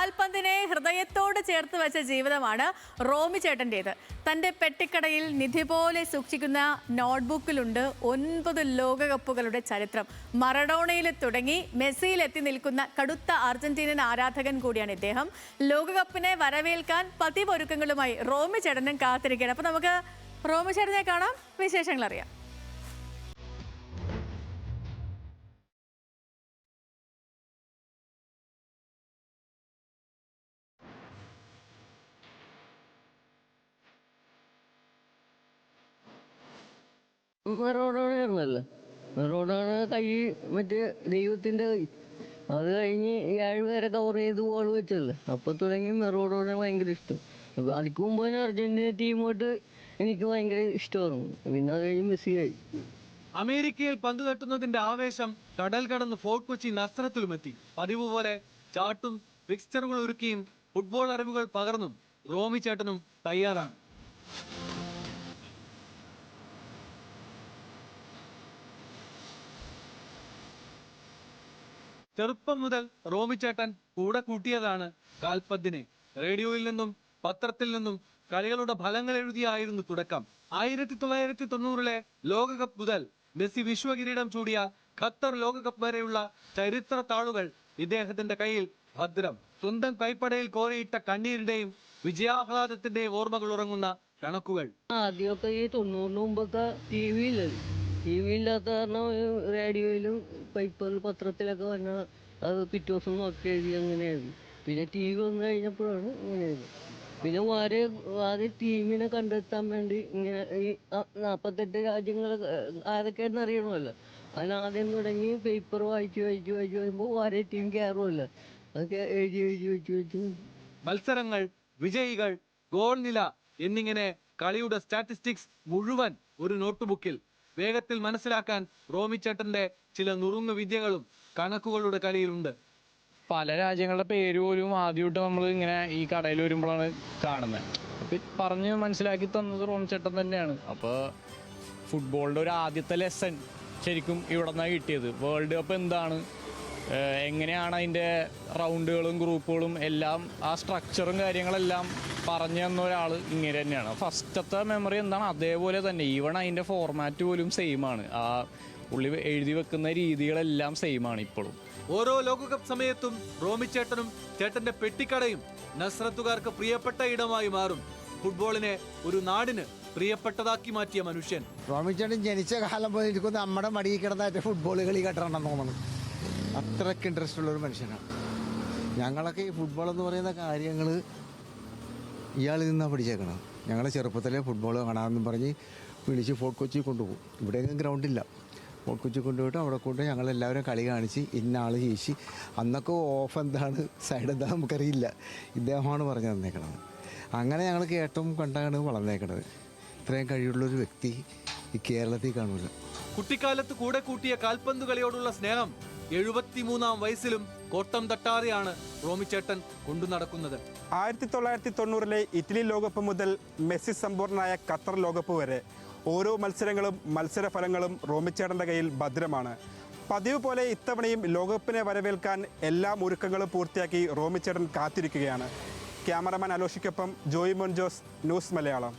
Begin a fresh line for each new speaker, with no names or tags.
കാൽപന്തിനെ ഹൃദയത്തോട് ചേർത്ത് വെച്ച ജീവിതമാണ് റോമി ചേട്ടൻ്റേത്. തൻ്റെ പെട്ടിക്കടയിൽ നിധി പോലെ സൂക്ഷിക്കുന്ന നോട്ട്ബുക്കിലുണ്ട് 9 ലോകകപ്പുകളുടെ ചരിത്രം. മറഡോണയിൽ തുടങ്ങി മെസ്സിയിൽ എത്തി നിൽക്കുന്ന കടുത്ത അർജന്റീനൻ ആരാധകൻ കൂടിയാണ് ഇദ്ദേഹം. ലോകകപ്പിനെ വരവേൽക്കാൻ പതിവൊരുക്കങ്ങളുമായി റോമി ചേട്ടനും കാത്തിരിക്കുകയാണ്. അപ്പോൾ നമുക്ക് റോമി ചേട്ടനെ കാണാം, വിശേഷങ്ങൾ അറിയാം.
മെറോഡോണായിരുന്നല്ലോ. മെറോഡോണ കൈ മറ്റേ ദൈവത്തിൻ്റെ കൈ. അത് കഴിഞ്ഞ് 7 പേരെ കവർ ചെയ്ത് ബോൾ വെച്ചല്ലേ. അപ്പോൾ തുടങ്ങി മെറോഡോണ ഭയങ്കര ഇഷ്ടം. അതിക്ക് മുമ്പ് തന്നെ അർജന്റീന ടീമോട്ട് എനിക്ക് ഭയങ്കര ഇഷ്ടമായിരുന്നു. പിന്നെ അത് കഴിഞ്ഞ് മെസ്സിയായി.
അമേരിക്കയിൽ പന്ത് തട്ടുന്നതിന്റെ ആവേശം കടൽ കടന്ന് ഫോർട്ട് കൊച്ചി നസ്രത്തിലുമെത്തി. പതിവ് പോലെ ചാട്ടും ഫിക്സ്ചറുകൾ ഒരുക്കിയും ഫുട്ബോൾ അറിവുകൾ പകർന്നും റോമി ചേട്ടനും തയ്യാറാണ്. ചെറുപ്പം മുതൽ റോമി ചേട്ടൻ കൂടെ കൂട്ടിയതാണ് കാൽപന്തിനെ. റേഡിയോയിൽ നിന്നും പത്രത്തിൽ നിന്നും കളികളുടെ ഫലങ്ങൾ എഴുതിയായിരുന്നു തുടക്കം. 1990 ലോകകപ്പ് മുതൽ മെസ്സി വിശ്വകിരീടം ചൂടിയ ഖത്തർ ലോകകപ്പ് വരെയുള്ള ചരിത്ര താളുകൾ ഇദ്ദേഹത്തിന്റെ കയ്യിൽ ഭദ്രം. സ്വന്തം കൈപ്പടയിൽ കോരയിട്ട കണ്ണീരിന്റെയും വിജയാഹ്ലാദത്തിന്റെയും ഓർമ്മകൾ ഉറങ്ങുന്ന കണക്കുകൾ.
ആദ്യമൊക്കെ ഈ 90 മുമ്പൊക്കെ ടി വി ഇല്ലാത്ത കാരണം റേഡിയോയിലും പത്രത്തിലൊക്കെ വന്നാൽ അത് പിറ്റേ ദിവസം നോക്കി എഴുതി അങ്ങനെയായിരുന്നു. പിന്നെ ടി വി വന്നു കഴിഞ്ഞപ്പോഴാണ് ഇങ്ങനെയായിരുന്നു. പിന്നെ ആദ്യം ടീമിനെ കണ്ടെത്താൻ വേണ്ടി ഇങ്ങനെ ഈ 48 രാജ്യങ്ങൾ ആരൊക്കെയാണെന്ന് അറിയണമല്ലോ. അതിനാദ്യം തുടങ്ങി പേപ്പർ വായിച്ച് വരുമ്പോൾ ഓരോ ടീം കയറുമല്ലോ. അതൊക്കെ എഴുതി വെച്ച്
മത്സരങ്ങൾ, വിജയികൾ, ഗോൾ നില എന്നിങ്ങനെ കളിയുടെ സ്റ്റാറ്റിസ്റ്റിക്സ് മുഴുവൻ ഒരു നോട്ട്ബുക്കിൽ. വേഗത്തിൽ മനസ്സിലാക്കാൻ റോമി ചേട്ടന്റെ ചില നുറുങ്ങു വിദ്യകളും കണക്കുകളുടെ കളിയിലുണ്ട്.
പല രാജ്യങ്ങളുടെ പേര് പോലും ആദ്യമായിട്ട് നമ്മൾ ഇങ്ങനെ ഈ കടയിൽ വരുമ്പോഴാണ് കാണുന്നത്. അപ്പം പറഞ്ഞ് മനസ്സിലാക്കി തന്നത് റോമി ചേട്ടൻ തന്നെയാണ്. അപ്പോൾ ഫുട്ബോളിൻ്റെ ഒരു ആദ്യത്തെ ലെസൺ ശരിക്കും ഇവിടെ നിന്നാണ് കിട്ടിയത്. വേൾഡ് കപ്പ് എന്താണ്, എങ്ങനെയാണ് അതിൻ്റെ റൗണ്ടുകളും ഗ്രൂപ്പുകളും എല്ലാം ആ സ്ട്രക്ചറും കാര്യങ്ങളെല്ലാം പറഞ്ഞു തന്ന ഒരാൾ ഇങ്ങനെ തന്നെയാണ്. ഫസ്റ്റത്തെ മെമ്മറി എന്താണ് അതേപോലെ തന്നെ. ഈവൺ അതിൻ്റെ ഫോർമാറ്റ് പോലും സെയിമാണ്. ആ പുള്ളി എഴുതി വെക്കുന്ന രീതികളെല്ലാം സെയിമാണ് ഇപ്പോഴും.
ഓരോ ലോകകപ്പ് സമയത്തും റോമി ചേട്ടനും ചേട്ടന്റെ പെട്ടിക്കടയും നസ്രത്തുകാർക്ക് പ്രിയപ്പെട്ട ഇടമായി മാറും. ഫുട്ബോളിനെ ഒരു നാടിന് പ്രിയപ്പെട്ടതാക്കി മാറ്റിയ മനുഷ്യൻ.
റോമി ചേട്ടൻ ജനിച്ച കാലം പോലെ ഇരിക്കും നമ്മുടെ മടിയിൽ കിടന്നായിട്ട് ഫുട്ബോൾ കളി കെട്ടണമെന്ന് തോന്നുന്നു. അത്രയ്ക്ക് ഇൻട്രസ്റ്റ് ഉള്ളൊരു മനുഷ്യനാണ്. ഞങ്ങളൊക്കെ ഈ ഫുട്ബോൾ എന്ന് പറയുന്ന കാര്യങ്ങൾ ഇയാളിൽ നിന്നാണ് പഠിച്ചേക്കണം. ഞങ്ങൾ ചെറുപ്പത്തിലെ ഫുട്ബോൾ കാണാമെന്നും പറഞ്ഞ് വിളിച്ച് ഫോർട്ട് കൊച്ചി കൊണ്ടുപോകും. ഇവിടെയെങ്കിലും ഗ്രൗണ്ടില്ല. ഫോർട്ട് കൊച്ചി കൊണ്ടുപോയിട്ട് അവിടെ കൊണ്ട് ഞങ്ങളെല്ലാവരും കളി കാണിച്ച് ഇന്ന ആൾ ചേച്ചി. അന്നൊക്കെ ഓഫ് എന്താണ് സൈഡ് എന്താ നമുക്കറിയില്ല. ഇദ്ദേഹമാണ് പറഞ്ഞു തന്നേക്കണത്. അങ്ങനെ ഞങ്ങൾ കേട്ടും കണ്ടാണ് വളർന്നേക്കണത്. ഇത്രയും കഴിവുള്ളൊരു വ്യക്തി ഈ കേരളത്തിൽ കാണൂല.
കുട്ടിക്കാലത്ത് കൂടെ കൂട്ടിയ കാൽപന്ത് കളിയോടുള്ള സ്നേഹം 73-ാം വയസ്സിലും കോട്ടം തട്ടാതെയാണ് റോമി ചേട്ടൻ കൊണ്ടു നടക്കുന്നത്.
1990 ഇറ്റലി ലോകകപ്പ് മുതൽ മെസ്സി സമ്പൂർണ്ണനായ ഖത്തർ ലോകകപ്പ് വരെ ഓരോ മത്സരങ്ങളും മത്സരഫലങ്ങളും റോമിച്ചേട്ടൻ്റെ കയ്യിൽ ഭദ്രമാണ്. പതിവ് പോലെ ഇത്തവണയും ലോകകപ്പിനെ വരവേൽക്കാൻ എല്ലാ ഒരുക്കങ്ങളും പൂർത്തിയാക്കി റോമിച്ചേട്ടൻ കാത്തിരിക്കുകയാണ്. ക്യാമറമാൻ അലോഷിക്കൊപ്പം ജോയി മോൻജോസ്, ന്യൂസ് മലയാളം.